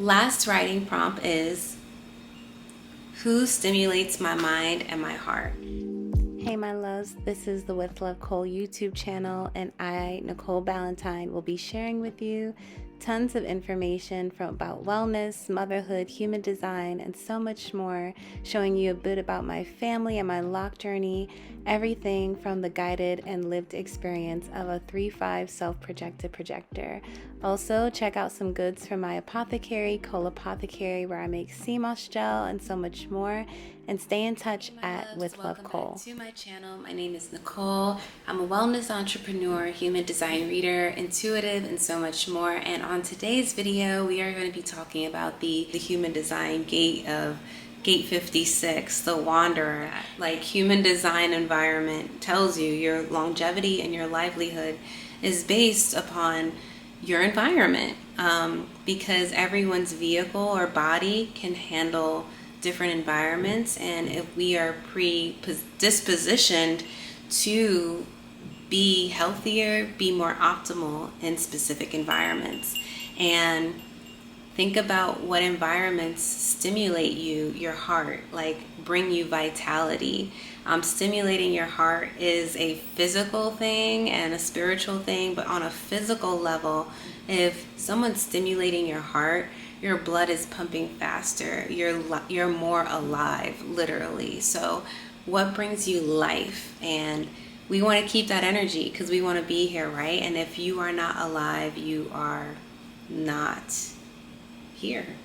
Last writing prompt is, who stimulates my mind and my heart? Hey my loves, this is the With Love Cole YouTube channel, and I, Nicole Ballantyne, will be sharing with you tons of information about wellness, motherhood, human design, and so much more, showing you a bit about my family and my lock journey, everything from the guided and lived experience of a 3-5 self-projected projector. Also, check out some goods from my apothecary, Cole Apothecary, where I make sea moss gel and so much more. And stay in touch at With Love Cole. Welcome back to my channel. My name is Nicole. I'm a wellness entrepreneur, human design reader, intuitive, and so much more. And on today's video, we are going to be talking about the human design gate of Gate 56, the Wanderer. Like, human design environment tells you your longevity and your livelihood is based upon your environment, because everyone's vehicle or body can handle different environments, and if we are predispositioned to be healthier, be more optimal in specific environments. And think about what environments stimulate you, your heart, like bring you vitality. Stimulating your heart is a physical thing and a spiritual thing, but on a physical level, if someone's stimulating your heart, your blood is pumping faster. You're more alive, literally. So what brings you life? And we want to keep that energy because we want to be here, right? And if you are not alive, you are not here.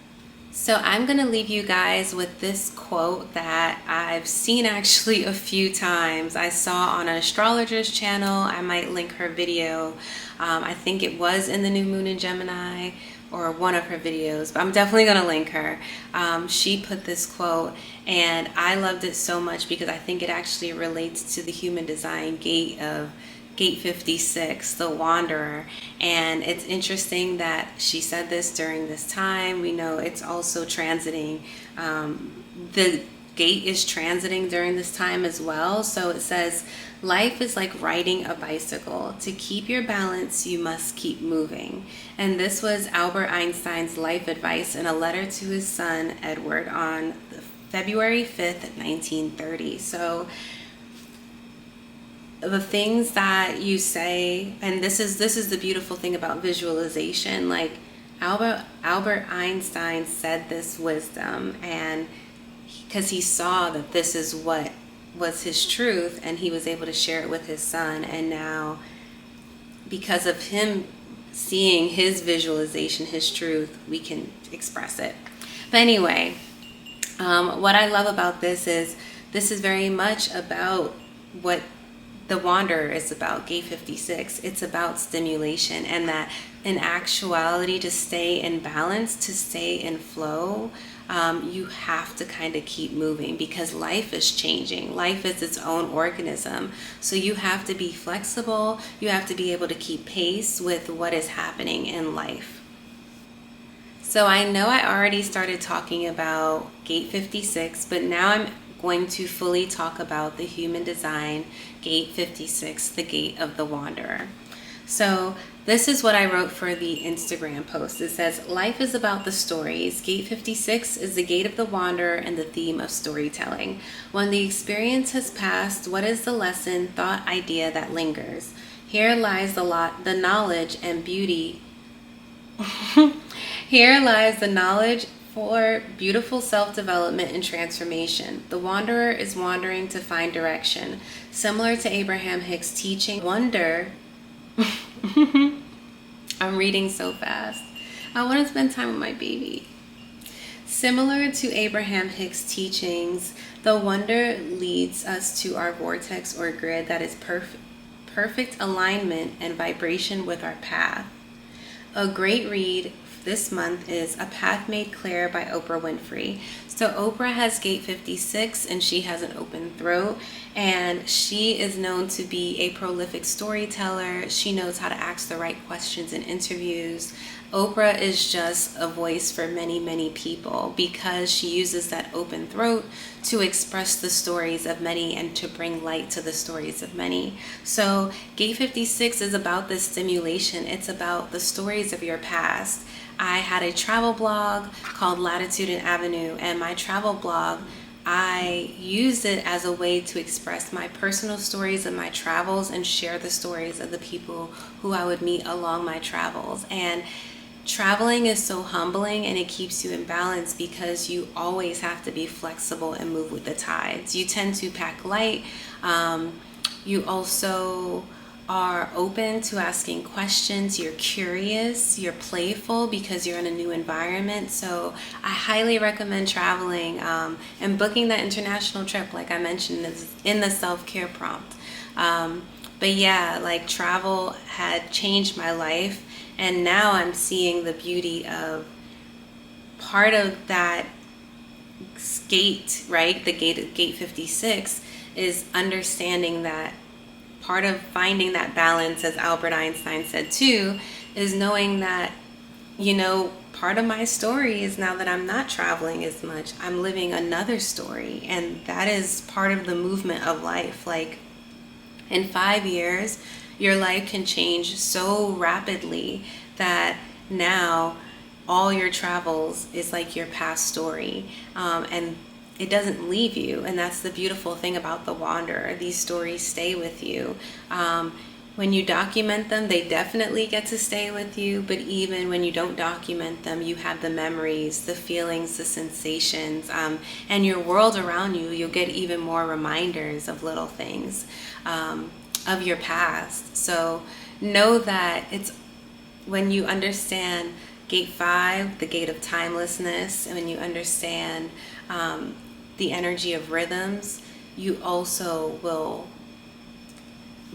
So I'm going to leave you guys with this quote that I've seen actually a few times. I saw on an astrologer's channel. I might link her video. I think it was in the new moon in Gemini, or one of her videos, but I'm definitely going to link her. She put this quote, and I loved it so much because I think it actually relates to the human design gate of Gate 56, the Wanderer. And it's interesting that she said this during this time. We know it's also transiting, the gate is transiting during this time as well. So it says, life is like riding a bicycle. To keep your balance, you must keep moving. And this was Albert Einstein's life advice in a letter to his son, Edward, on February 5th, 1930. So the things that you say, and this is the beautiful thing about visualization, like Albert Einstein said this wisdom, and because he saw that this is what was his truth, and he was able to share it with his son, and now because of him seeing his visualization, his truth, we can express it. But anyway, what I love about this is very much about what the Wanderer is about, Gate 56. It's about stimulation, and that in actuality, to stay in balance, to stay in flow, you have to kind of keep moving because life is changing. Life is its own organism. So you have to be flexible. You have to be able to keep pace with what is happening in life. So I know I already started talking about Gate 56, but now I'm going to fully talk about the human design Gate 56, the gate of the Wanderer. So this is what I wrote for the Instagram post. It says, life is about the stories. Gate 56 is the gate of the Wanderer and the theme of storytelling. When the experience has passed, what is the lesson, thought, idea that lingers? Here lies the knowledge and beauty. Here lies the knowledge for beautiful self-development and transformation. The wanderer is wandering to find direction. Similar to Abraham Hicks' teaching, wonder. I'm reading so fast. I want to spend time with my baby. Similar to Abraham Hicks' teachings, the wonder leads us to our vortex or grid that is perfect alignment and vibration with our path. A great read this month is A Path Made Clear by Oprah Winfrey. So Oprah has Gate 56 and she has an open throat, and she is known to be a prolific storyteller. She knows how to ask the right questions in interviews. Oprah is just a voice for many, many people because she uses that open throat to express the stories of many and to bring light to the stories of many. So Gate 56 is about this stimulation. It's about the stories of your past. I had a travel blog called Latitude and Avenue, and my travel blog, I used it as a way to express my personal stories of my travels and share the stories of the people who I would meet along my travels. And traveling is so humbling, and it keeps you in balance because you always have to be flexible and move with the tides. You tend to pack light. You also are open to asking questions. You're curious, you're playful because you're in a new environment. So I highly recommend traveling and booking that international trip, like I mentioned in the self-care prompt. But yeah, like travel had changed my life, and now I'm seeing the beauty of part of that gate, right? The gate 56 is understanding that part of finding that balance, as Albert Einstein said too, is knowing that, part of my story is now that I'm not traveling as much, I'm living another story. And that is part of the movement of life. Like in 5 years, your life can change so rapidly that now all your travels is like your past story. And it doesn't leave you. And that's the beautiful thing about the wanderer. These stories stay with you. When you document them, they definitely get to stay with you. But even when you don't document them, you have the memories, the feelings, the sensations, and your world around you. You'll get even more reminders of little things of your past. So know that it's when you understand Gate 5, the gate of timelessness, and when you understand the energy of rhythms, you also will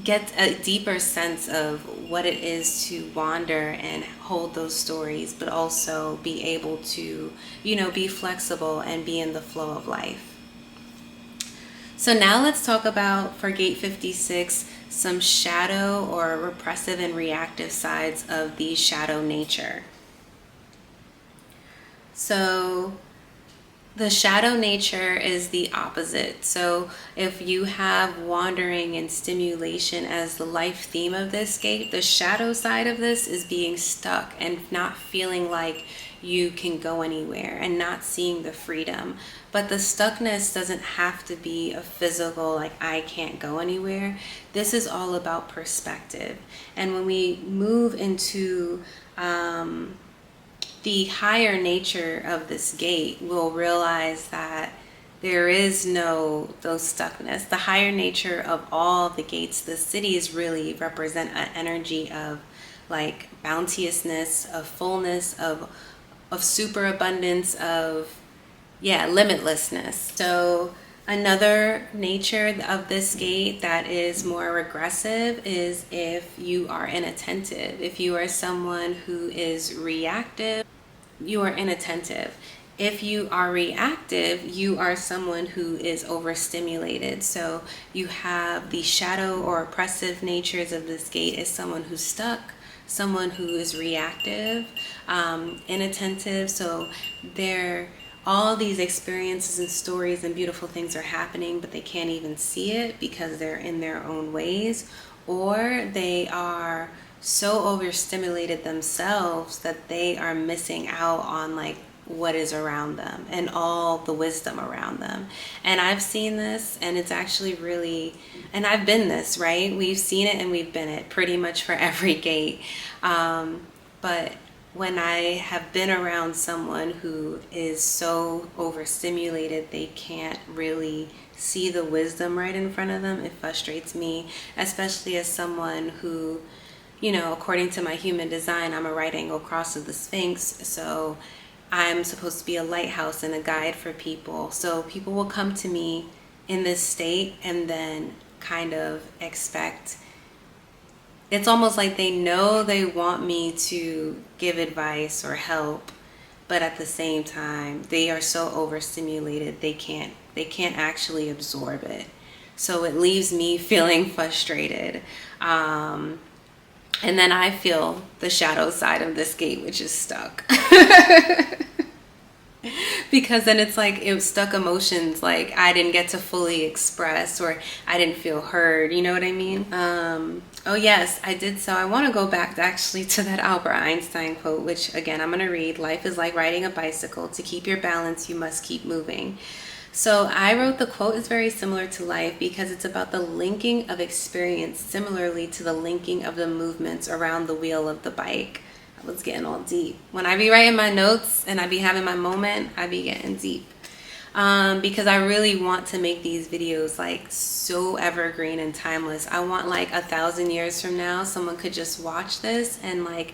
get a deeper sense of what it is to wander and hold those stories, but also be able to, be flexible and be in the flow of life. So now let's talk about, for Gate 56, some shadow or repressive and reactive sides of the shadow nature. So the shadow nature is the opposite. So if you have wandering and stimulation as the life theme of this gate, the shadow side of this is being stuck and not feeling like you can go anywhere and not seeing the freedom. But the stuckness doesn't have to be a physical, like I can't go anywhere. This is all about perspective. And when we move into the higher nature of this gate, we'll realize that there is no those stuckness. The higher nature of all the gates, the cities really represent an energy of like bounteousness, of fullness, of superabundance, of limitlessness. So another nature of this gate that is more regressive is if you are inattentive. If you are someone who is reactive, you are inattentive. If you are reactive, you are someone who is overstimulated. So you have the shadow or oppressive natures of this gate is someone who's stuck, someone who is reactive, inattentive. So all these experiences and stories and beautiful things are happening, but they can't even see it because they're in their own ways, or they are so overstimulated themselves that they are missing out on like what is around them and all the wisdom around them. And I've seen this, and it's actually really, and I've been this, right? We've seen it and we've been it pretty much for every gate. But when I have been around someone who is so overstimulated, they can't really see the wisdom right in front of them. It frustrates me, especially as someone who, according to my human design, I'm a right angle cross of the Sphinx. So I'm supposed to be a lighthouse and a guide for people. So people will come to me in this state and then kind of expect, it's almost like they know they want me to give advice or help, but at the same time, they are so overstimulated, they can't actually absorb it. So it leaves me feeling frustrated. And then I feel the shadow side of this gate, which is stuck. Because then it's like it was stuck emotions, like I didn't get to fully express, or I didn't feel heard, you know what I mean? Oh yes, I did. So I want to go back actually to that Albert Einstein quote, which again I'm going to read. Life is like riding a bicycle. To keep your balance, you must keep moving. So I wrote the quote is very similar to life because it's about the linking of experience similarly to the linking of the movements around the wheel of the bike. I was getting all deep. When I be writing my notes and I be having my moment, I be getting deep. Because I really want to make these videos like so evergreen and timeless. I want like 1,000 years from now, someone could just watch this and like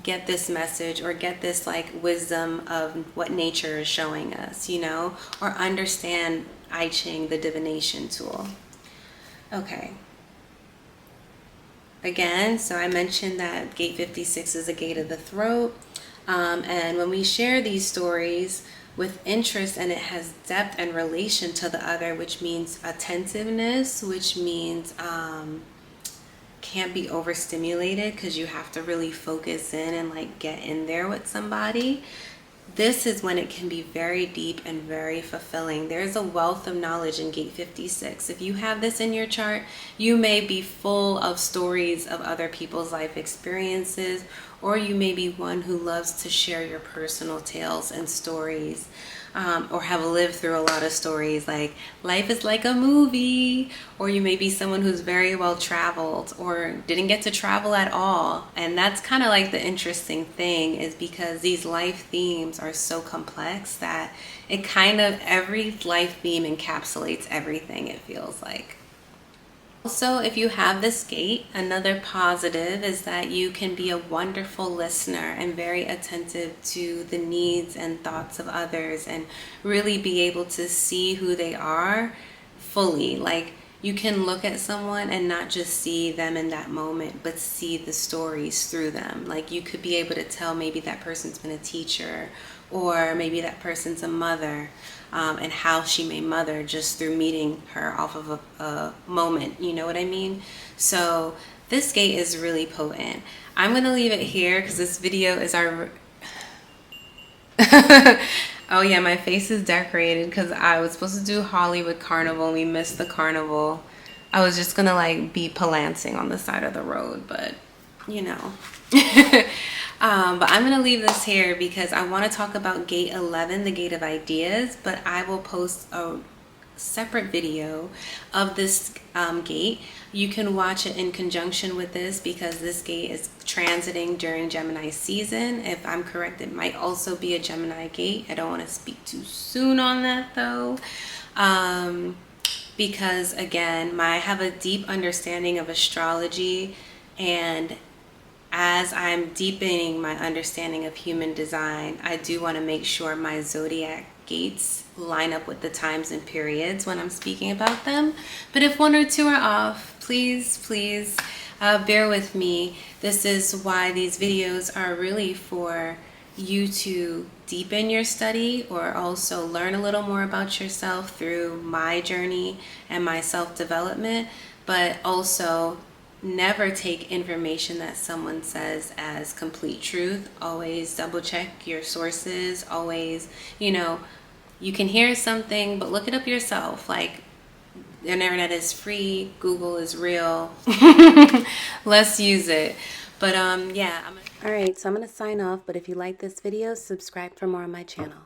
get this message or get this like wisdom of what nature is showing us, you know, or understand I Ching, the divination tool. Okay. Again, so I mentioned that gate 56 is a gate of the throat. And when we share these stories with interest and it has depth and relation to the other, which means attentiveness, which means can't be overstimulated because you have to really focus in and like get in there with somebody. This is when it can be very deep and very fulfilling. There's a wealth of knowledge in gate 56. If you have this in your chart, you may be full of stories of other people's life experiences, or you may be one who loves to share your personal tales and stories, or have lived through a lot of stories like life is like a movie, or you may be someone who's very well traveled or didn't get to travel at all. And that's kind of like the interesting thing, is because these life themes are so complex that it kind of, every life theme encapsulates everything, it feels like. Also, if you have this gate, another positive is that you can be a wonderful listener and very attentive to the needs and thoughts of others, and really be able to see who they are fully. Like, you can look at someone and not just see them in that moment, but see the stories through them. Like, you could be able to tell maybe that person's been a teacher, or maybe that person's a mother, and how she may mother just through meeting her off of a moment, you know what I mean? So this gate is really potent. I'm gonna leave it here because this video is our oh yeah, my face is decorated because I was supposed to do Hollywood Carnival and we missed the carnival. I was just gonna like be palancing on the side of the road, but you know. But I'm going to leave this here because I want to talk about gate 11, the gate of ideas, but I will post a separate video of this gate. You can watch it in conjunction with this because this gate is transiting during Gemini season. If I'm correct, it might also be a Gemini gate. I don't want to speak too soon on that though. Because again, I have a deep understanding of astrology, and as I'm deepening my understanding of human design, I do want to make sure my zodiac gates line up with the times and periods when I'm speaking about them. But if one or two are off, please bear with me. This is why these videos are really for you to deepen your study, or also learn a little more about yourself through my journey and my self-development, but also never take information that someone says as complete truth. Always double check your sources. Always, you know, you can hear something, but look it up yourself. Like, the internet is free, Google is real. Let's use it. But yeah, all right, so I'm gonna sign off, but if you like this video, subscribe for more on my channel.